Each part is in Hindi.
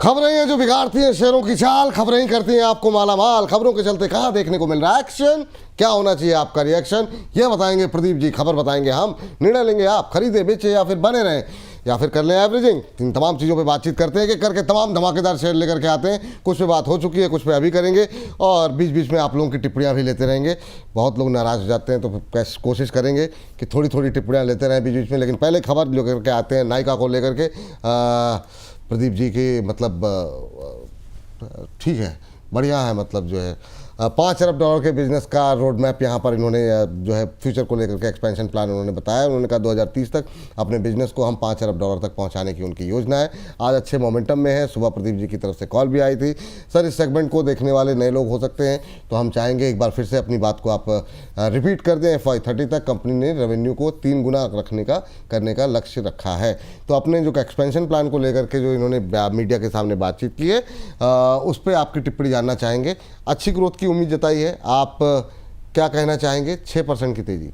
खबरें हैं जो बिगाड़ती हैं शेयरों की चाल, खबरें ही करती हैं आपको माला माल। खबरों के चलते कहाँ देखने को मिल रहा है एक्शन, क्या होना चाहिए आपका रिएक्शन, ये बताएंगे प्रदीप जी। खबर बताएंगे हम, निर्णय लेंगे आप, खरीदे बेचे या फिर बने रहें या फिर कर लें एवरेजिंग। इन तमाम चीज़ों पे बातचीत करते हैं कि करके तमाम धमाकेदार शेयर लेकर के आते हैं। कुछ पे बात हो चुकी है, कुछ पे अभी करेंगे और बीच बीच में आप लोगों की टिप्पणियाँ भी लेते रहेंगे। बहुत लोग नाराज़ हो जाते हैं तो कोशिश करेंगे कि थोड़ी थोड़ी टिप्पणियाँ लेते रहें बीच बीच में। लेकिन पहले खबर जो करके आते हैं नायिका को लेकर के प्रदीप जी की, मतलब ठीक है, बढ़िया है, मतलब जो है 5 अरब डॉलर के बिजनेस का रोड मैप यहाँ पर इन्होंने जो है फ्यूचर को लेकर के एक्सपेंशन प्लान उन्होंने बताया। उन्होंने कहा 2030 तक अपने बिजनेस को हम 5 अरब डॉलर तक पहुँचाने की उनकी योजना है। आज अच्छे मोमेंटम में है। सुबह प्रदीप जी की तरफ से कॉल भी आई थी। सर, इस सेगमेंट को देखने वाले नए लोग हो सकते हैं, तो हम चाहेंगे एक बार फिर से अपनी बात को आप रिपीट कर दें। FY30 तक कंपनी ने रेवेन्यू को 3 गुना करने का लक्ष्य रखा है। तो अपने जो एक्सपेंशन प्लान को लेकर के जो इन्होंने मीडिया के सामने बातचीत की है, उस पर आपकी टिप्पणी जानना चाहेंगे। अच्छी ग्रोथ की उम्मीद जताई है, आप क्या कहना चाहेंगे? 6% की तेजी।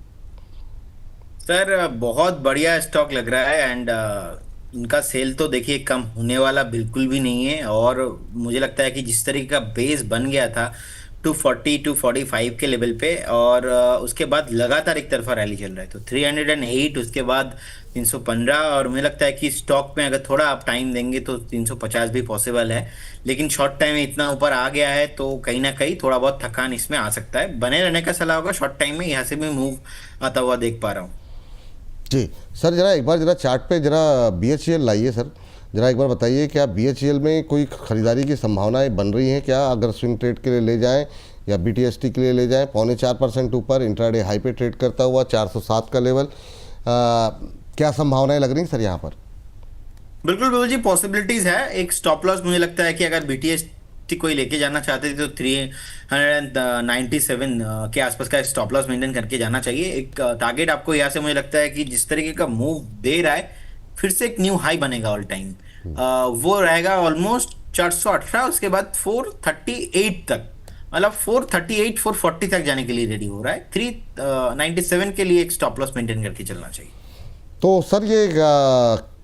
सर बहुत बढ़िया स्टॉक लग रहा है एंड इनका सेल तो देखिए कम होने वाला बिल्कुल भी नहीं है। और मुझे लगता है कि जिस तरीके का बेस बन गया था 240 245 के लेवल पे, और उसके बाद लगातार एक तरफा रैली चल रहा है, तो 308, उसके बाद 315, और मुझे लगता है कि स्टॉक में अगर थोड़ा आप टाइम देंगे तो 350 भी पॉसिबल है। लेकिन शॉर्ट टाइम में इतना ऊपर आ गया है तो कहीं ना कहीं थोड़ा बहुत थकान इसमें आ सकता है। बने रहने का सलाह होगा। शॉर्ट टाइम में यहाँ से भी मूव आता हुआ देख पा रहा हूँ। जी सर, जरा एक बार जरा चार्ट पे जरा BHEL लाइए सर। जरा एक बार बताइए, क्या BHEL में कोई खरीदारी की संभावनाएं बन रही हैं क्या? अगर स्विंग ट्रेड के लिए ले जाएं या BTST के लिए ले जाएं, 0.25% ऊपर इंट्राडे हाई पे ट्रेड करता हुआ 407 का लेवल, क्या संभावनाएं लग रही हैं सर यहाँ पर? बिल्कुल बिल्कुल जी, पॉसिबिलिटीज है। एक स्टॉप लॉस मुझे लगता है कि अगर बीटीएस कोई लेके जाना चाहते थे तो 397 के आसपास का स्टॉप लॉस मेंटेन करके जाना चाहिए। एक टारगेट आपको यहाँ से मुझे लगता है कि जिस तरीके का मूव दे रहा है, फिर से एक न्यू हाई बनेगा ऑल टाइम। वो रहेगा ऑलमोस्ट 418, उसके बाद 438 तक, मतलब 438 440 तक जाने के लिए रेडी हो रहा है। 397 के लिए एक स्टॉप लॉस मेंटेन करके चलना चाहिए। तो सर ये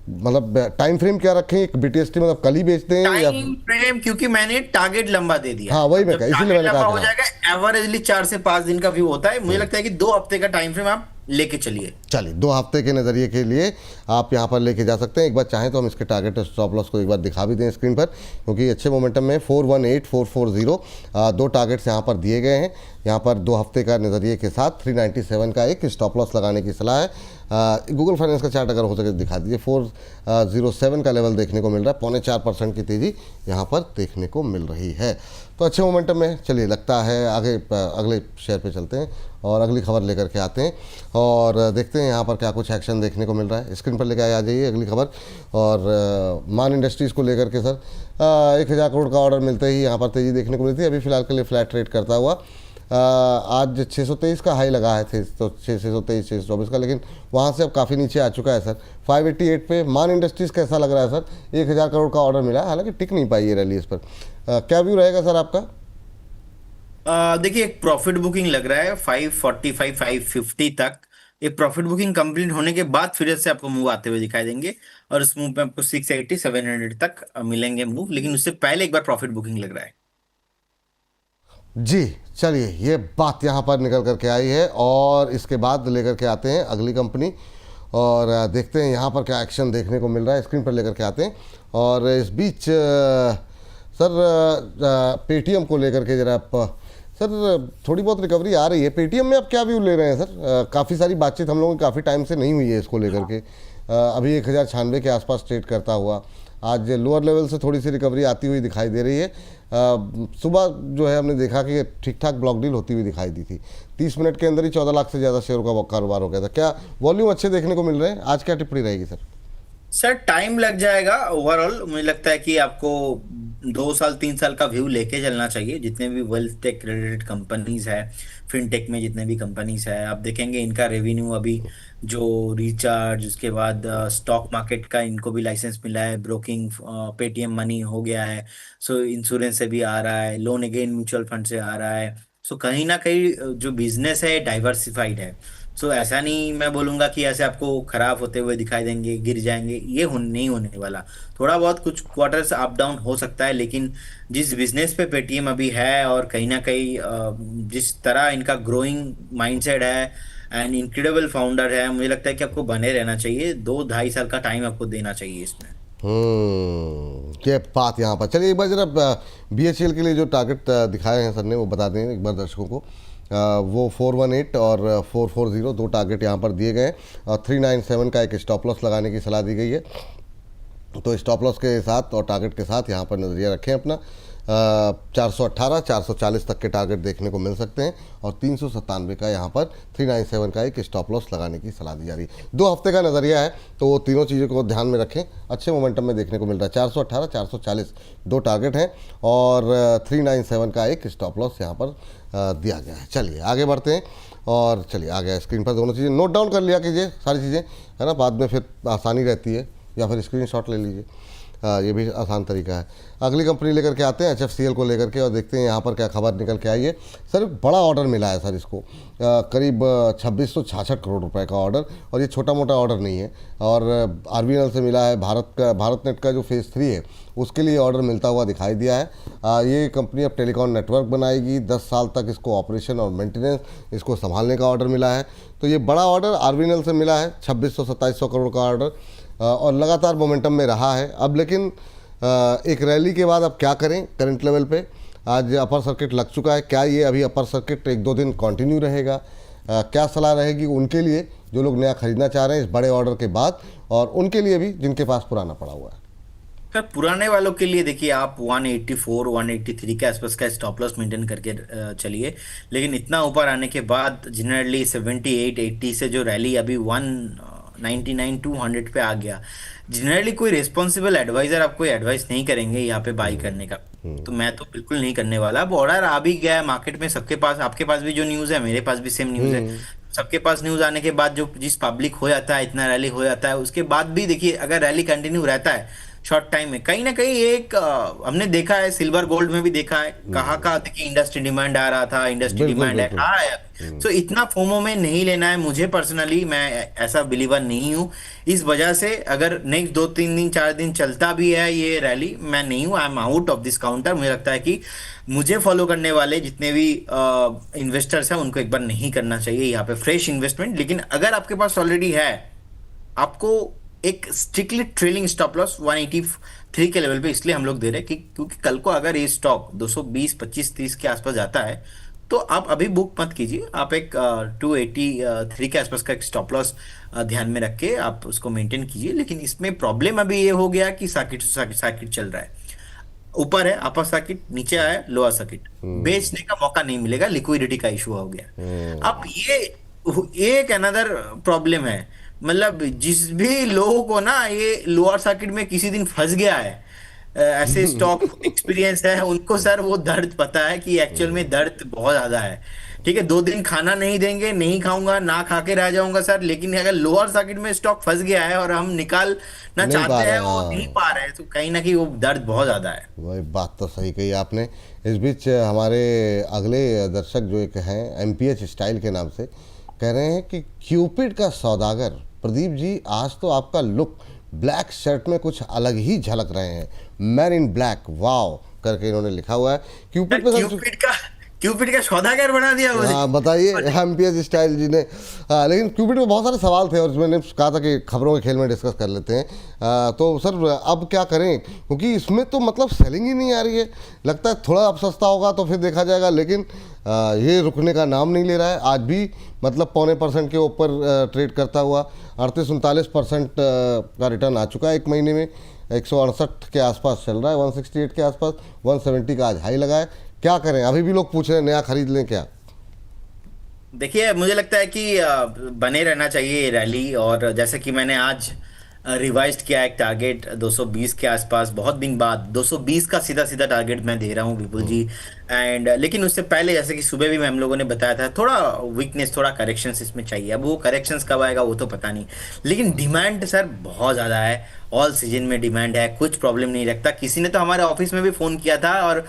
मतलब टाइम फ्रेम क्या रखें? एक BTST मतलब कल ही बेच दें या? टाइम फ्रेम, क्योंकि मैंने टारगेट लंबा दे दिया हाँ, है। वही अब मैं जब कहा, इसीलिए टारगेट मैंने कहा लंबा कि हो हाँ। जाएगा, एवरेजली 4 से 5 दिन का व्यू होता है। मुझे लगता है कि 2 हफ्ते का टाइम फ्रेम आप लेके चलिए। चलिए, 2 हफ्ते के नज़रिए के लिए आप यहाँ पर लेके जा सकते हैं। एक बार चाहें तो हम इसके टारगेट स्टॉप लॉस को एक बार दिखा भी दें स्क्रीन पर, क्योंकि अच्छे मोमेंटम में 418 440 दो टारगेट्स यहाँ पर दिए गए हैं। यहाँ पर 2 हफ्ते का नज़रिए के साथ 397 का एक स्टॉप लॉस लगाने की सलाह है। गूगल फाइनेंस का चार्ट अगर हो सके तो दिखा दीजिए। 407 का लेवल देखने को मिल रहा है। 0.25% की तेज़ी यहाँ पर देखने को मिल रही है। तो अच्छे मोमेंटम में चलिए, लगता है आगे अगले शेयर पे चलते हैं और अगली खबर लेकर के आते हैं और देखते हैं यहाँ पर क्या कुछ एक्शन देखने को मिल रहा है। स्क्रीन पर लेकर आ जाइए अगली खबर। और मान इंडस्ट्रीज़ को लेकर के सर 1000 करोड़ का ऑर्डर मिलते ही यहाँ पर तेज़ी देखने को मिलती है। अभी फिलहाल के लिए फ्लैट रेट करता हुआ आज 623 का हाई लगा है थे, तो 623 624 का, लेकिन वहाँ से अब काफ़ी नीचे आ चुका है सर। 588 पे मान इंडस्ट्रीज़ कैसा लग रहा है सर? 1000 करोड़ का ऑर्डर मिला, हालांकि टिक नहीं पाई ये रैली इस पर। क्या व्यू रहेगा सर आपका? देखिए, एक प्रॉफिट बुकिंग लग रहा है 545 550 तक। एक प्रॉफिट बुकिंग कंप्लीट होने के बाद फिर से आपको मूव आते हुए दिखाई देंगे, और उस मूव पे आपको 680 700 तक मिलेंगे मूव, लेकिन उससे पहले एक बार प्रॉफिट बुकिंग लग रहा है। जी चलिए, ये बात यहाँ पर निकल करके आई है और इसके बाद लेकर के आते हैं अगली कंपनी और देखते हैं यहाँ पर क्या एक्शन देखने को मिल रहा है। स्क्रीन पर लेकर के आते हैं और इस बीच सर पेटीएम को लेकर के जरा आप सर, थोड़ी बहुत रिकवरी आ रही है पेटीएम में। आप क्या व्यू ले रहे हैं सर? काफ़ी सारी बातचीत हम लोगों की काफ़ी टाइम से नहीं हुई है इसको लेकर के। अभी 1096 के आसपास ट्रेड करता हुआ, आज लोअर लेवल से थोड़ी सी रिकवरी आती हुई दिखाई दे रही है। सुबह जो है हमने देखा कि ठीक ठाक ब्लॉक डील होती हुई दिखाई दी थी। 30 मिनट के अंदर ही 14 लाख से ज़्यादा शेयरों का कारोबार हो गया था। क्या वॉल्यूम अच्छे देखने को मिल रहे हैं? आज क्या टिप्पणी रहेगी सर? सर टाइम लग जाएगा। ओवरऑल मुझे लगता है कि आपको 2 साल 3 साल का व्यू लेके चलना चाहिए। जितने भी वेल्थ टेक रिलेटेड कंपनीज है, फिनटेक में जितने भी कंपनीज है, आप देखेंगे इनका रेवेन्यू अभी जो रिचार्ज, उसके बाद स्टॉक मार्केट का इनको भी लाइसेंस मिला है, ब्रोकिंग पेटीएम मनी हो गया है, सो इंश्योरेंस से भी आ रहा है, लोन अगेन म्यूचुअल फंड से आ रहा है। सो कहीं ना कहीं जो बिजनेस है डाइवर्सिफाइड है। सो ऐसा नहीं मैं बोलूंगा कि ऐसे आपको खराब होते हुए दिखाई देंगे, गिर जाएंगे, ये नहीं होने वाला। थोड़ा बहुत कुछ क्वार्टर्स अप डाउन हो सकता है, लेकिन जिस बिजनेस पे पेटीएम अभी है और कहीं ना कहीं जिस तरह इनका ग्रोइंग माइंडसेट है एंड इनक्रेडिबल फाउंडर है, मुझे लगता है कि आपको बने रहना चाहिए। 2-2.5 साल का टाइम आपको देना चाहिए इसमें। ये बात यहाँ पर चलिए एक बार जरा BHEL के लिए जो टारगेट दिखाए हैं सर ने वो बता दें एक बार दर्शकों को। वो 418 और 440 दो टारगेट यहाँ पर दिए गए हैं और 397 का एक स्टॉप लॉस लगाने की सलाह दी गई है। तो स्टॉप लॉस के साथ और टारगेट के साथ यहाँ पर नज़रिया रखें अपना। 418 440 तक के टारगेट देखने को मिल सकते हैं और 397 का यहाँ पर 397 का एक स्टॉप लॉस लगाने की सलाह दी जा रही है। 2 हफ्ते का नज़रिया है तो वो तीनों चीज़ों को ध्यान में रखें, अच्छे मोमेंटम में देखने को मिल रहा है। 418 440 दो टारगेट हैं और 397 का एक स्टॉप लॉस यहाँ पर दिया गया है। चलिए आगे बढ़ते हैं और चलिए आगे स्क्रीन पर दोनों चीज़ें नोट डाउन कर लिया कीजिए, सारी चीज़ें है ना, बाद में फिर आसानी रहती है, या फिर स्क्रीनशॉट ले लीजिए, ये भी आसान तरीका है। अगली कंपनी लेकर के आते हैं HFCL को लेकर के और देखते हैं यहाँ पर क्या खबर निकल के आई है। सर बड़ा ऑर्डर मिला है सर इसको, करीब 2666 करोड़ रुपए का ऑर्डर, और ये छोटा मोटा ऑर्डर नहीं है। और RVNL से मिला है, भारत नेट का जो फेज़ 3 है उसके लिए ऑर्डर मिलता हुआ दिखाई दिया है। ये कंपनी अब टेलीकॉम नेटवर्क बनाएगी, 10 साल तक इसको ऑपरेशन और मेंटेनेंस इसको संभालने का ऑर्डर मिला है। तो ये बड़ा ऑर्डर RVNL से मिला है, 2600-2700 करोड़ का ऑर्डर, और लगातार मोमेंटम में रहा है। अब लेकिन एक रैली के बाद अब क्या करें करंट लेवल पे, आज अपर सर्किट लग चुका है, क्या ये अभी अपर सर्किट 1-2 दिन कंटिन्यू रहेगा? क्या सलाह रहेगी उनके लिए जो लोग नया खरीदना चाह रहे हैं इस बड़े ऑर्डर के बाद, और उनके लिए भी जिनके पास पुराना पड़ा हुआ है? सर पुराने वालों के लिए देखिए, आप 184 183 के आसपास का स्टॉप लॉस मेंटेन करके चलिए। लेकिन इतना ऊपर आने के बाद जनरली 78 80 से जो रैली अभी 199 200 पे आ गया, जनरली कोई रिस्पॉन्सिबल एडवाइजर आपको एडवाइस नहीं करेंगे यहाँ पे बाई करने का। तो मैं तो बिल्कुल नहीं करने वाला। अब ऑर्डर आ भी गया है मार्केट में, सबके पास, आपके पास भी जो न्यूज़ है मेरे पास भी सेम न्यूज़ है। सबके पास न्यूज़ आने के बाद जो जिस पब्लिक हो जाता है, इतना रैली हो जाता है, उसके बाद भी देखिए अगर रैली कंटिन्यू रहता है शॉर्ट टाइम में, कहीं ना कहीं एक हमने देखा है, सिल्वर गोल्ड में भी देखा है, कहाँ कहाँ देखिए इंडस्ट्री डिमांड आ रहा था, इंडस्ट्री बिल्कुल डिमांड है, बिल्कुल। कहाँ है। सो इतना फोमो में नहीं लेना है। मुझे पर्सनली, मैं ऐसा बिलीवर नहीं हूँ। इस वजह से अगर नेक्स्ट 2-3 दिन 4 दिन चलता भी है ये रैली, मैं नहीं हूँ, I am out of this counter. मुझे लगता है कि मुझे फॉलो करने वाले जितने भी इन्वेस्टर्स हैं उनको एक बार नहीं करना चाहिए यहाँ पे फ्रेश इन्वेस्टमेंट। लेकिन अगर आपके पास ऑलरेडी है, आपको एक स्ट्रिक्टली ट्रेलिंग स्टॉप लॉस 183 के लेवल पे इसलिए हम लोग दे रहे हैं कि क्योंकि कल को अगर ये स्टॉक 220 25 30 के आसपास जाता है तो आप अभी बुक मत कीजिए। आप एक 283 के आसपास का एक स्टॉप लॉस ध्यान में रख के आप उसको मेंटेन कीजिए। लेकिन इसमें प्रॉब्लम अभी ये हो गया कि सर्किट चल रहा है, ऊपर है अपर सर्किट, नीचे आया लोअर सर्किट, बेचने का मौका नहीं मिलेगा, लिक्विडिटी का इशू हो गया। अब ये एक अनदर प्रॉब्लम है। मतलब जिस भी लोगों को ना ये लोअर सर्किट में किसी दिन फंस गया है, ऐसे स्टॉक एक्सपीरियंस है उनको, सर वो दर्द पता है कि एक्चुअल में दर्द बहुत ज्यादा है। ठीक है, 2 दिन खाना नहीं देंगे, नहीं खाऊंगा, ना खा के रह जाऊंगा सर, लेकिन अगर लोअर सर्किट में स्टॉक फंस गया है और हम निकालना नहीं पा चाहते रहे हैं, हैं, वो हाँ। नहीं पा रहे हैं, तो कहीं ना कहीं वो दर्द बहुत ज्यादा है। वही बात तो सही कही आपने। इस बीच हमारे अगले दर्शक जो एक हैं MPH स्टाइल के नाम से कह रहे हैं कि क्यूपिड का सौदागर प्रदीप जी, आज तो आपका लुक ब्लैक शर्ट में कुछ अलग ही झलक रहे हैं, मैन इन ब्लैक, वाव करके इन्होंने लिखा हुआ है। क्यूपिड पे सर, क्यूपिड का सौदागर बना दिया मुझे। हाँ बताइए MPH स्टाइल जी ने। हाँ, लेकिन क्यूपिड में बहुत सारे सवाल थे और मैंने कहा था कि खबरों के खेल में डिस्कस कर लेते हैं। तो सर अब क्या करें, क्योंकि इसमें तो मतलब सेलिंग ही नहीं आ रही है। लगता है थोड़ा अब सस्ता होगा तो फिर देखा जाएगा, लेकिन ये रुकने का नाम नहीं ले रहा है। आज भी मतलब 0.25% के ऊपर ट्रेड करता हुआ 38-39% का रिटर्न आ चुका है एक महीने में। 168 के आसपास चल रहा है, 168 के आसपास, 170 का आज हाई लगा है। क्या करें, अभी भी लोग पूछ रहे हैं नया खरीद लें क्या? देखिए मुझे लगता है कि बने रहना चाहिए ये रैली। और जैसे कि मैंने आज रिवाइज्ड किया एक टारगेट 220 के आसपास, बहुत दिन बाद 220 का सीधा सीधा टारगेट मैं दे रहा हूँ विपुल जी। एंड लेकिन उससे पहले जैसे कि सुबह भी हम लोगों ने बताया था, थोड़ा वीकनेस, थोड़ा करेक्शंस इसमें चाहिए। अब वो करेक्शंस कब आएगा वो तो पता नहीं, लेकिन डिमांड सर बहुत ज़्यादा है, ऑल सीजन में डिमांड है, कुछ प्रॉब्लम नहीं रखता। किसी ने तो हमारे ऑफिस में भी फ़ोन किया था और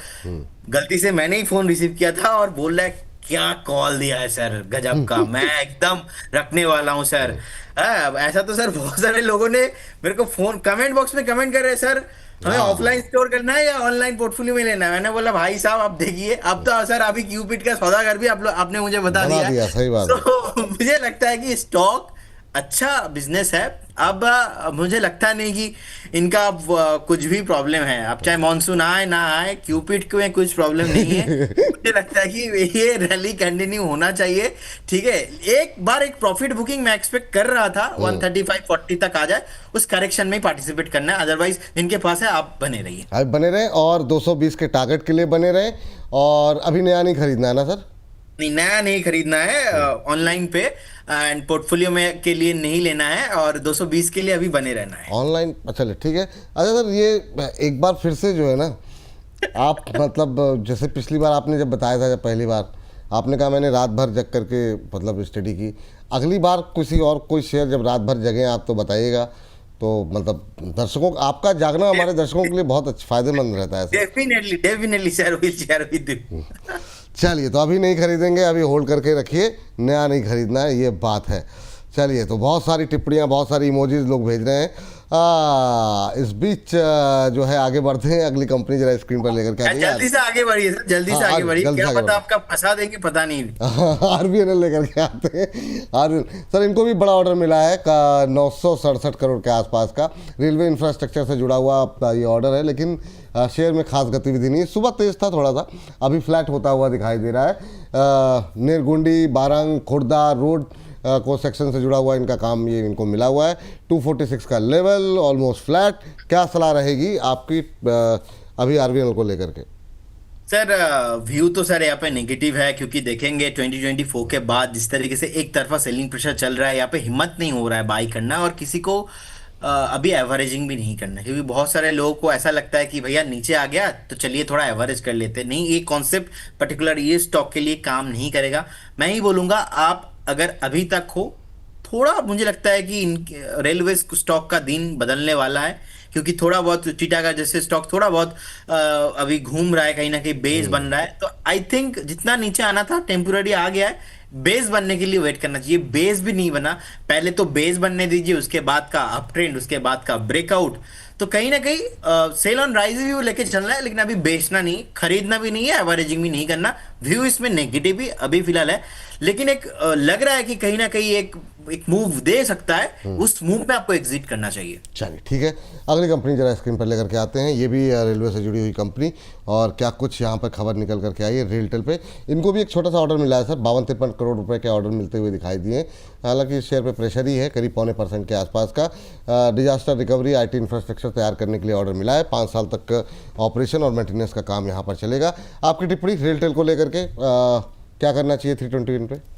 गलती से मैंने ही फ़ोन रिसीव किया था और बोल रहा है क्या कॉल दिया है सर, गजब का। मैं एकदम रखने वाला हूँ सर। अब ऐसा तो सर बहुत सारे लोगों ने मेरे को फोन कमेंट बॉक्स में कमेंट कर रहे हैं, सर हमें ऑफलाइन हाँ, स्टोर करना है या ऑनलाइन पोर्टफोलियो में लेना है। मैंने बोला भाई साहब आप देखिए, अब तो सर अभी क्यूपिड का सौदागर भी आपने मुझे बता बना दिया है। दिया, सही बात है। तो मुझे लगता है कि स्टॉक अच्छा बिजनेस है। अब मुझे लगता नहीं कि इनका अब कुछ भी प्रॉब्लम है। अब चाहे मॉनसून आए ना आए, क्यूपिड में कुछ प्रॉब्लम नहीं है। मुझे लगता है कि ये रैली कंटिन्यू होना चाहिए। ठीक है, एक बार एक प्रॉफिट बुकिंग मैं एक्सपेक्ट कर रहा था 135-40 तक आ जाए, उस करेक्शन में पार्टिसिपेट करना है। अदरवाइज इनके पास है, आप बने रहिए। आप बने रहें और 220 के टारगेट के लिए बने रहें। और अभी नया नहीं खरीदना है ना सर? नहीं, नया नहीं खरीदना है, ऑनलाइन पे एंड पोर्टफोलियो में के लिए नहीं लेना है, और 220 के लिए अभी बने रहना है। ऑनलाइन, चलिए ठीक है। अच्छा सर, ये एक बार फिर से जो है ना, आप मतलब जैसे पिछली बार आपने जब बताया था, जब पहली बार आपने कहा मैंने रात भर जग करके मतलब स्टडी की, अगली बार किसी और कोई शेयर जब रात भर जगें आप तो बताइएगा। तो मतलब दर्शकों, आपका जागना हमारे दर्शकों के लिए बहुत अच्छा फायदेमंद रहता है sir. Definitely definitely sir, will share with you. चलिए, तो अभी नहीं खरीदेंगे, अभी होल्ड करके रखिए, नया नहीं खरीदना है, ये बात है। चलिए, तो बहुत सारी टिप्पणियाँ, बहुत सारी इमोजीज लोग भेज रहे हैं। इस बीच जो है आगे बढ़ते हैं, अगली कंपनी जरा स्क्रीन पर लेकर के आते हैं। जल्दी से आगे बढ़िए सर, जल्दी से हाँ, आगे बढ़िए, जल्दी से क्या आगे पता आपका फंसा देंगे, पता नहीं। आरबीएनएल लेकर के आते हैं। आरबीएनएल सर, इनको भी बड़ा ऑर्डर मिला है का 967 करोड़ के आसपास का, रेलवे इंफ्रास्ट्रक्चर से जुड़ा हुआ ये ऑर्डर है। लेकिन शेयर में खास गतिविधि नहीं है। सुबह तेज था थोड़ा सा, अभी फ्लैट होता हुआ दिखाई दे रहा है। नेरगुंडी बारंग खुर्दा रोड को सेक्शन से जुड़ा हुआ इनका काम ये इनको मिला हुआ है। 246 का लेवल, ऑलमोस्ट फ्लैट। क्या सलाह रहेगी आपकी अभी आरबीएनएल को लेकर के? सर व्यू तो सर यहाँ पे नेगेटिव है, क्योंकि देखेंगे 2024 के बाद जिस तरीके से एक तरफा सेलिंग प्रेशर चल रहा है, यहाँ पे हिम्मत नहीं हो रहा है बाई करना, और किसी को अभी एवरेजिंग भी नहीं करना, क्योंकि बहुत सारे लोगों को ऐसा लगता है कि भैया नीचे आ गया तो चलिए थोड़ा एवरेज कर लेते हैं। नहीं, ये कॉन्सेप्ट पर्टिकुलर ये स्टॉक के लिए काम नहीं करेगा। मैं ही बोलूंगा, आप अगर अभी तक हो, थोड़ा मुझे लगता है कि इन रेलवे स्टॉक का दिन बदलने वाला है, क्योंकि थोड़ा बहुत टीटागढ़ जैसे स्टॉक थोड़ा बहुत अभी घूम रहा है, कहीं ना कहीं बेस बन रहा है। तो आई थिंक जितना नीचे आना था टेम्पोररी आ गया है, बेस बनने के लिए वेट करना चाहिए। बेस भी नहीं बना, पहले तो बेस बनने दीजिए, उसके बाद का अप ट्रेंड, उसके बाद का ब्रेकआउट। तो कहीं ना कहीं सेल ऑन राइज भी वो लेके चलना है, लेकिन अभी बेचना नहीं, खरीदना भी नहीं है, एवरेजिंग भी नहीं करना। व्यू इसमें नेगेटिव ही अभी फिलहाल है, लेकिन एक लग रहा है कि कहीं ना कहीं एक एक मूव दे सकता है, उस मूव में आपको एग्जिट करना चाहिए। चलिए ठीक है, अगली कंपनी जरा स्क्रीन पर लेकर के आते हैं। ये भी रेलवे से जुड़ी हुई कंपनी, और क्या कुछ यहाँ पर खबर निकल करके आई है रेलटेल पे। इनको भी एक छोटा सा ऑर्डर मिला है सर, 52-53 करोड़ रुपए के ऑर्डर मिलते हुए दिखाई दिए। हालांकि इस शेयर पे प्रेशर ही है, करीब 0.25% के आसपास का। डिजास्टर रिकवरी IT इंफ्रास्ट्रक्चर तैयार करने के लिए ऑर्डर मिला है। 5 साल तक ऑपरेशन और मेंटेनेंस का काम यहाँ पर चलेगा। आपकी टिप्पणी रेलटेल को लेकर के, क्या करना चाहिए 321 पे?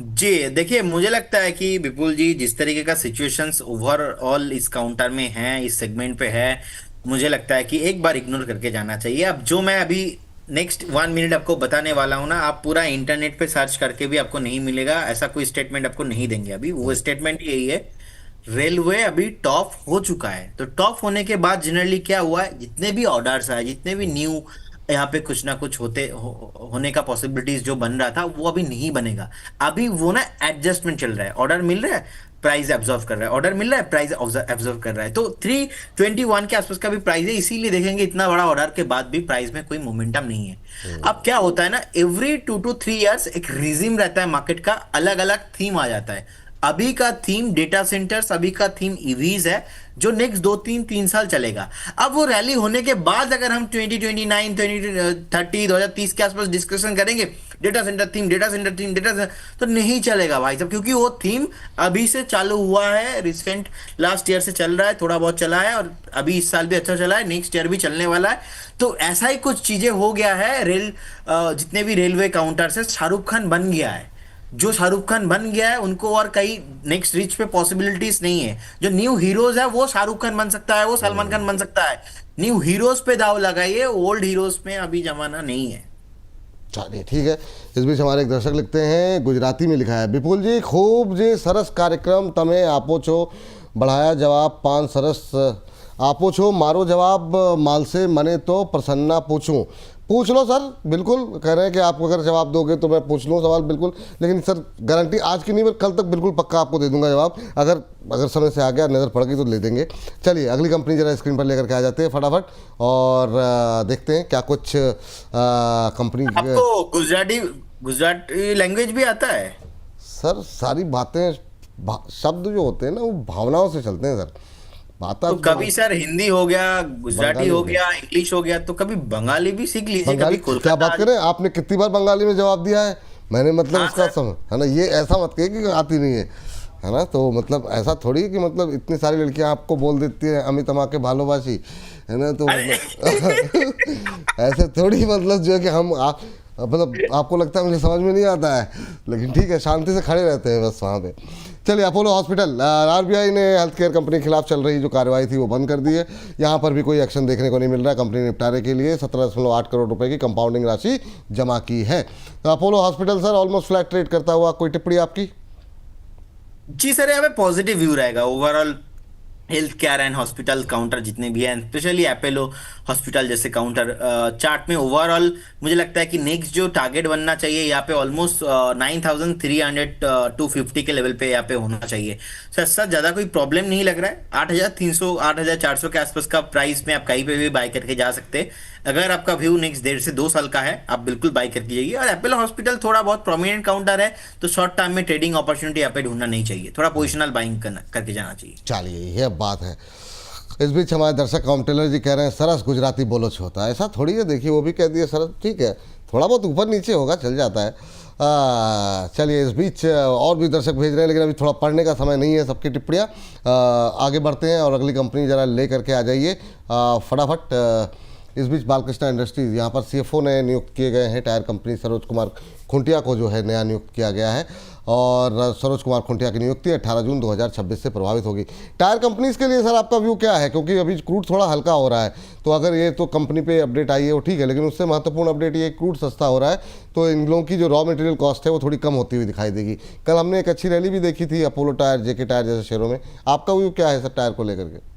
जी देखिए, मुझे लगता है कि विपुल जी, जिस तरीके का सिचुएशंस ओवरऑल इस काउंटर में है, इस सेगमेंट पे है, मुझे लगता है कि एक बार इग्नोर करके जाना चाहिए। अब जो मैं अभी नेक्स्ट 1 मिनट आपको बताने वाला हूं ना, आप पूरा इंटरनेट पे सर्च करके भी आपको नहीं मिलेगा, ऐसा कोई स्टेटमेंट आपको नहीं देंगे। अभी वो स्टेटमेंट यही है, रेलवे अभी टॉप हो चुका है। तो टॉप होने के बाद जनरली क्या हुआ है, जितने भी ऑर्डर्स आए, जितने भी न्यू यहाँ पे कुछ ना कुछ होने का पॉसिबिलिटीज जो बन रहा था, वो अभी नहीं बनेगा। अभी वो ना एडजस्टमेंट चल रहा है, ऑर्डर मिल रहा है, प्राइस एब्जॉर्व कर रहा है, ऑर्डर मिल रहा है, प्राइस एब्जॉर्व कर रहा है। तो 321 के आसपास का भी प्राइस है, इसीलिए देखेंगे इतना बड़ा ऑर्डर के बाद भी प्राइस में कोई मोमेंटम नहीं है। अब क्या होता है ना, एवरी 2 to 3 ईयर्स एक रिजिम रहता है मार्केट का, अलग अलग थीम आ जाता है। अभी का थीम डेटा सेंटर्स, अभी का थीम ईवीज है, जो नेक्स्ट 2-3 साल चलेगा। अब वो रैली होने के बाद अगर हम 2029 2030 2030 के आसपास डिस्कशन करेंगे, data centre theme, data centre theme, data centre, तो नहीं चलेगा भाई साहब, क्योंकि वो थीम अभी से चालू हुआ है, रिसेंट लास्ट ईयर से चल रहा है, थोड़ा बहुत चला है, और अभी इस साल भी अच्छा चला है, नेक्स्ट ईयर भी चलने वाला है। तो ऐसा ही कुछ चीजें हो गया है। जितने भी रेलवे काउंटर से शाहरुख खान बन गया है, जो शाहरुख खान बन गया है उनको और कहीं नेक्स्ट रीच पे पॉसिबिलिटीज नहीं है। जो न्यू हीरोज है वो शाहरुख खान बन सकता है, वो सलमान खान बन सकता है। न्यू हीरोज पे दाव लगाइए, ओल्ड हीरोज में अभी जमाना नहीं है। चलिए ठीक है। इस बीच हमारे एक दर्शक लिखते हैं, गुजराती में लिखा है, विपुल जी खूब जे सरस कार्यक्रम तमे आपो छो, बढ़ाया जवाब 5 सरस आपो छो, मारो जवाब माल से मने तो प्रसन्ना पूछूं, पूछ लो सर, बिल्कुल कह रहे हैं कि आप अगर जवाब दोगे तो मैं पूछ लूँ सवाल, बिल्कुल। लेकिन सर गारंटी आज की नहीं, पर कल तक बिल्कुल पक्का आपको दे दूंगा जवाब। अगर अगर समय से आ गया, नज़र पड़ गई तो ले देंगे। चलिए अगली कंपनी जरा स्क्रीन पर लेकर के आ जाते हैं फटाफट, और देखते हैं क्या कुछ कंपनी। आपको गुजराती लैंग्वेज भी आता है? सर सारी बातें, शब्द जो होते हैं ना वो भावनाओं से चलते हैं सर। बात तो कभी सर हिंदी हो गया, गुजराती बंगाली हो हो गया, गया, इंग्लिश हो गया, तो कभी बंगाली भी सीख लीजिए, बंगाली कभी क्या कोलकाता बात करें, आपने कितनी बार बंगाली में जवाब दिया है मैंने, मतलब हाँ उसका सर। समझ है ना, ये ऐसा मत कहिए कि आती नहीं है ना। तो मतलब ऐसा थोड़ी कि मतलब इतनी सारी लड़कियां आपको बोल देती हैं अमित अमा के भालोबाशी, है ना। तो अरे मतलब ऐसे थोड़ी, मतलब जो है कि हम आप मतलब आपको लगता है मुझे समझ में नहीं आता है, लेकिन ठीक है, शांति से खड़े रहते हैं बस वहाँ पे। चलिए अपोलो हॉस्पिटल, आरबीआई ने हेल्थ केयर कंपनी के खिलाफ चल रही जो कार्रवाई थी वो बंद कर दी है। यहाँ पर भी कोई एक्शन देखने को नहीं मिल रहा है। कंपनी ने निपटारे के लिए 17.8 करोड़ रुपए की कंपाउंडिंग राशि जमा की है। तो Apollo hospital sir almost flat trade करता हुआ, कोई टिप्पणी आपकी? जी सर, यहाँ पे पॉजिटिव व्यू रहेगा overall. Health care and hospital counter जितने भी हैं, स्पेशली एपोलो हॉस्पिटल जैसे काउंटर, चार्ट में ओवरऑल मुझे लगता है कि नेक्स्ट जो टारगेट बनना चाहिए यहाँ पे ऑलमोस्ट 9,300 टू 50 के लेवल पे यहाँ पे होना चाहिए। सर सर ज़्यादा कोई प्रॉब्लम नहीं लग रहा है। 8,300 8,400 के आसपास का प्राइस में आप कहीं पे भी बाय करके जा सकते हैं। अगर आपका व्यू नेक्स्ट 1.5 से 2 साल का है, आप बिल्कुल बाय करके जाइए। और एपोलो हॉस्पिटल थोड़ा बहुत प्रोमिनेंट काउंटर है, तो शॉर्ट टर्म में ट्रेडिंग अपॉर्चुनिटी यहाँ पे ढूंढना नहीं चाहिए, थोड़ा पोजिशनल बाइंग करके जाना चाहिए। चलिए ये बात है। इस बीच हमारे दर्शक काउंटेलर जी कह रहे हैं सरस गुजराती बोलो होता है, ऐसा थोड़ी है। देखिए वो भी कह दिए सरस, ठीक है, थोड़ा बहुत ऊपर नीचे होगा, चल जाता है। चलिए इस बीच और भी दर्शक भेज रहे हैं, लेकिन अभी थोड़ा पढ़ने का समय नहीं है सबकी टिप्पणियाँ। आगे बढ़ते हैं और अगली कंपनी ज़रा ले करके आ जाइए फटाफट। इस बीच बालकृष्णा इंडस्ट्रीज, यहाँ पर सीएफओ ने नियुक्त किए गए हैं टायर कंपनी सरोज कुमार खुंटिया को, जो है नया नियुक्त किया गया है। और सरोज कुमार खुंटिया की नियुक्ति 18 जून 2026 से प्रभावित होगी। टायर कंपनीज के लिए सर आपका व्यू क्या है? क्योंकि अभी क्रूड थोड़ा हल्का हो रहा है, तो अगर ये तो कंपनी पे अपडेट आई है वो ठीक है, लेकिन उससे महत्वपूर्ण अपडेट ये क्रूड सस्ता हो रहा है, तो इन लोगों की जो रॉ मटेरियल कॉस्ट है वो थोड़ी कम होती हुई दिखाई देगी। कल हमने एक अच्छी रैली भी देखी थी अपोलो टायर, जेके टायर जैसे शेयरों में। आपका व्यू क्या है सर टायर को लेकर के?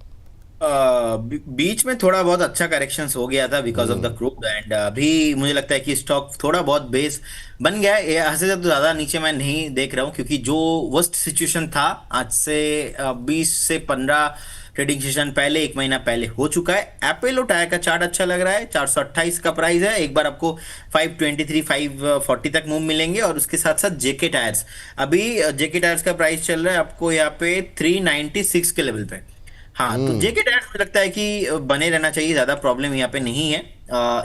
बीच में थोड़ा बहुत अच्छा करेक्शंस हो गया था because of the crude, and अभी मुझे लगता है कि स्टॉक थोड़ा बहुत बेस बन गया है। यहाँ से तो ज़्यादा नीचे मैं नहीं देख रहा हूँ, क्योंकि जो वर्स्ट सिचुएशन था आज से 20 से 15 ट्रेडिंग सेशन पहले, 1 महीना पहले हो चुका है। एपोलो टायर का चार्ट अच्छा लग रहा है, 428 का प्राइस है। एक बार आपको 523 540 तक मूव मिलेंगे। और उसके साथ साथ जेके टायर्स, अभी जेके टायर्स का प्राइस चल रहा है आपको यहाँ पे 396 के लेवल पे। हाँ, तो जेके टायर्स मुझे लगता है कि बने रहना चाहिए, ज्यादा प्रॉब्लम यहाँ पे नहीं है।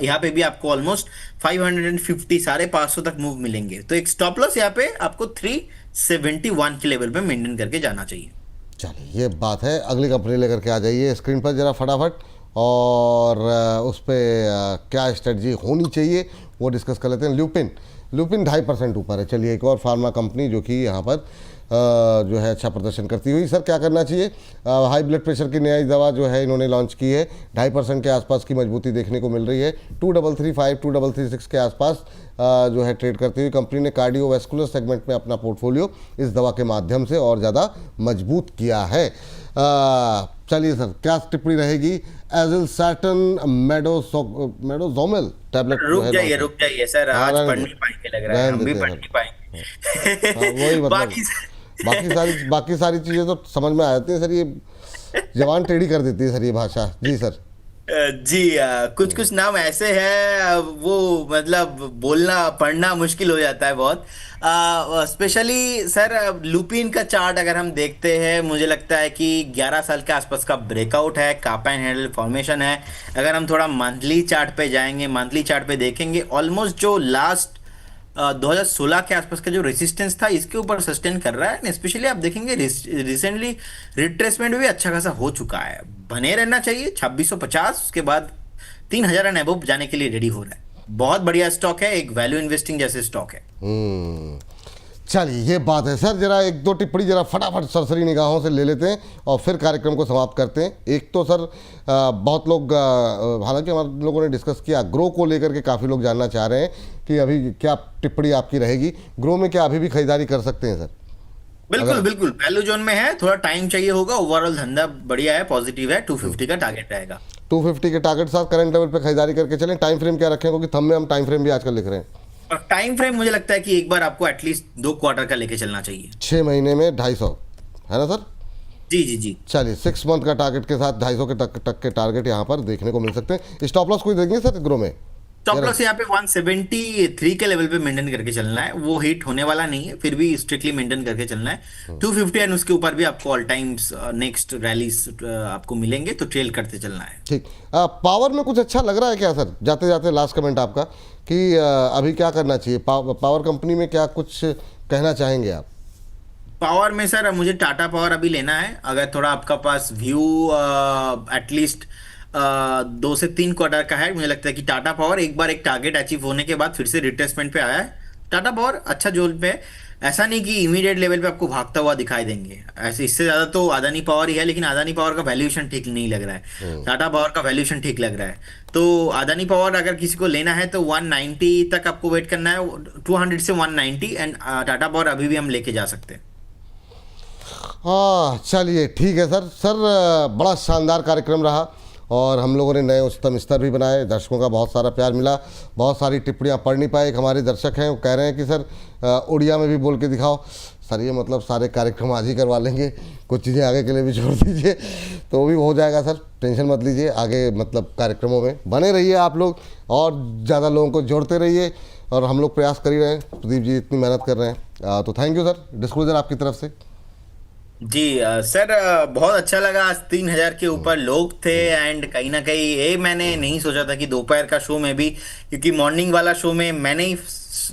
यहाँ पे भी आपको ऑलमोस्ट 550 550 तक मूव मिलेंगे, तो एक स्टॉप लॉस यहाँ पे आपको 371 के लेवल पे मेंटेन करके जाना चाहिए। चलिए ये बात है। अगली कंपनी लेकर के आ जाइए स्क्रीन पर जरा फटाफट, और उस पर क्या स्ट्रेटजी होनी चाहिए वो डिस्कस कर लेते हैं। ल्यूपिन, ल्यूपिन 2.5% ऊपर है। चलिए एक और फार्मा कंपनी जो कि यहाँ पर जो है अच्छा प्रदर्शन करती हुई। सर क्या करना चाहिए? हाई ब्लड प्रेशर की नई दवा जो है इन्होंने लॉन्च की है, 2.5% के आसपास की मजबूती देखने को मिल रही है। 2335 2336 के आसपास जो है ट्रेड करती हुई कंपनी ने कार्डियोवैस्कुलर सेगमेंट में अपना पोर्टफोलियो इस दवा के माध्यम से और ज़्यादा मजबूत किया है। चलिए सर क्या टिप्पणी रहेगी? एजिलसैटन मेडोजोमल टैबलेट रुक जाइए सर, आज पढ़ नहीं पाएंगे, लग रहा है हम भी पढ़ नहीं पाएंगे। वही मतलब बाकी बाकी सारी चीज़ें तो समझ में आ जाती हैं सर, ये जवान टेढ़ी कर देती है सर ये भाषा। जी सर। जी, कुछ कुछ नाम ऐसे हैं वो मतलब बोलना पढ़ना मुश्किल हो जाता है बहुत। स्पेशली सर लुपिन का चार्ट अगर हम देखते हैं, मुझे लगता है कि 11 साल के आसपास का ब्रेकआउट है, काप एंड हैंडल फॉर्मेशन है। अगर हम थोड़ा मंथली चार्ट पे जाएंगे, मंथली चार्ट पे देखेंगे, ऑलमोस्ट जो लास्ट 2016 के आसपास का जो रेजिस्टेंस था इसके ऊपर सस्टेन कर रहा है। स्पेशली आप देखेंगे रिसेंटली रिट्रेसमेंट भी अच्छा खासा हो चुका है। बने रहना चाहिए 2650, उसके बाद 3000 एंड अबव जाने के लिए रेडी हो रहा है। बहुत बढ़िया स्टॉक है, एक वैल्यू इन्वेस्टिंग जैसे स्टॉक है। चलिए ये बात है सर। जरा एक दो टिप्पणी जरा फटाफट सरसरी निगाहों से ले लेते हैं और फिर कार्यक्रम को समाप्त करते हैं। एक तो सर बहुत लोग हालांकि हमारे लोगों ने डिस्कस किया, ग्रो को लेकर के काफ़ी लोग जानना चाह रहे हैं कि अभी क्या टिप्पणी आपकी रहेगी, ग्रो में क्या अभी भी खरीदारी कर सकते हैं सर? बिल्कुल बिल्कुल, वैल्यू जोन में है, थोड़ा टाइम चाहिए होगा। ओवरऑल धंधा बढ़िया है, पॉजिटिव है, 250 का टारगेट रहेगा। 250 के टारगेट के साथ करंट लेवल पे खरीदारी करके चलें। टाइम फ्रेम क्या रखें, क्योंकि थंब में हम टाइम फ्रेम भी आजकल लिख रहे हैं। और टाइम फ्रेम मुझे लगता है कि एक बार आपको एटलीस्ट 2 क्वार्टर का लेके चलना चाहिए। 6 महीने में 250, है ना सर? जी जी जी। चलिए 6 मंथ का टारगेट के साथ 250 के तक के टारगेट यहाँ पर देखने को मिल सकते हैं। स्टॉप लॉस कोई देंगे सर ग्रो में? स्टॉप लॉस यहाँ पे 173 के लेवल पे मेंटेन करके चलना है, वो हिट होने वाला नहीं है, फिर भी स्ट्रिक्टली मेंटेन करके चलना है। 250 एंड उसके ऊपर भी आपको ऑल टाइम्स नेक्स्ट रैलीज आपको मिलेंगे, तो ट्रेल करते चलना है। ठीक। पावर में कुछ अच्छा लग रहा है क्या सर? जाते जाते लास्ट कमेंट आपका कि अभी क्या करना चाहिए पावर कंपनी में, क्या कुछ कहना चाहेंगे आप? पावर में सर मुझे टाटा पावर अभी लेना है। अगर थोड़ा आपका पास व्यू एटलीस्ट 2 से 3 क्वार्टर का है, मुझे लगता है कि टाटा पावर एक बार एक टारगेट अचीव होने के बाद फिर से रिट्रेसमेंट पे आया है। टाटा पावर अच्छा जोन पे है, ऐसा नहीं कि इमीडिएट लेवल पे आपको भागता हुआ दिखाई देंगे। ऐसे इससे ज्यादा तो अदानी पावर ही है, लेकिन अदानी पावर का वैल्यूएशन ठीक नहीं लग रहा है। टाटा पावर का वैल्यूएशन ठीक लग रहा है। तो अदानी पावर अगर किसी को लेना है तो 190 तक आपको वेट करना है, 200 से 190, एंड टाटा पावर अभी भी हम लेके जा सकते हैं। हाँ चलिए ठीक है सर। सर बड़ा शानदार कार्यक्रम रहा और हम लोगों ने नए उच्चतम स्तर भी बनाए, दर्शकों का बहुत सारा प्यार मिला। बहुत सारी टिप्पणियाँ पढ़ नहीं पाए। एक हमारे दर्शक हैं, वो कह रहे हैं कि सर उड़िया में भी बोल के दिखाओ। सर ये मतलब सारे कार्यक्रम आज ही करवा लेंगे, कुछ चीज़ें आगे के लिए भी छोड़ दीजिए, तो वो भी हो जाएगा सर, टेंशन मत लीजिए। आगे मतलब कार्यक्रमों में बने रहिए आप लोग और ज़्यादा लोगों को जोड़ते रहिए, और हम लोग प्रयास कर ही रहे हैं। प्रदीप जी इतनी मेहनत कर रहे हैं, तो थैंक यू सर। डिस्क्लोजर आपकी तरफ से। जी सर, बहुत अच्छा लगा। आज 3000 के ऊपर लोग थे, एंड कहीं ना कहीं ये मैंने नहीं सोचा था कि दोपहर का शो में भी, क्योंकि मॉर्निंग वाला शो में मैंने ही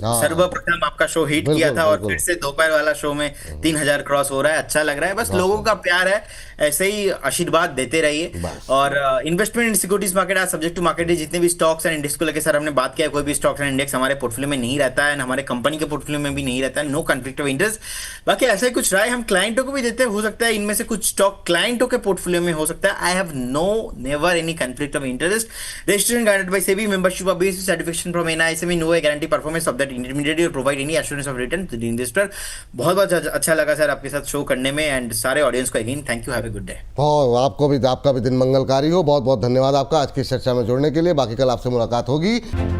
हाँ सर्वप्रथम आपका शो हिट किया बिल्कुल था, और बिल्कुल। फिर से दोपहर वाला शो में 3000 क्रॉस हो रहा है। अच्छा लग रहा है, बस लोगों का प्यार है, ऐसे ही आशीर्वाद देते रहिए। बस। और इन्वेस्टमेंट इन सिक्योरिटीज मार्केट आज सब्जेक्ट टू मार्केट है। जितने भी स्टॉक्स एंड इंडेक्स को लेकर सर हमने बात किया है, कोई भी स्टॉक्स एंड इंडेक्स हमारे पोर्टफोलियो में नहीं रहता है, हमारे कंपनी के पोर्टफोलियो में भी नहीं रहता है। No conflict of interest. बाकी ऐसा ही कुछ राय हम क्लाइंटों को भी देते हैं, हो सकता है इनमें से कुछ स्टॉक क्लाइंटों के पोर्टफोलियो में हो सकता है। I have no never any conflict of interest. Registration guided by SEBI, membership of BSE, certification from NISME, no a guarantee performance of that intermediate और provide any assurance of return to the investor. बहुत बहुत अच्छा लगा सर आपके साथ शो करने में, एंड सारे ऑडियंस को again thank you, have a good day. और आपका भी दिन मंगलकारी हो। बहुत बहुत धन्यवाद आपका आज की चर्चा में जुड़ने के लिए। बाकी कल आपसे मुलाकात होगी।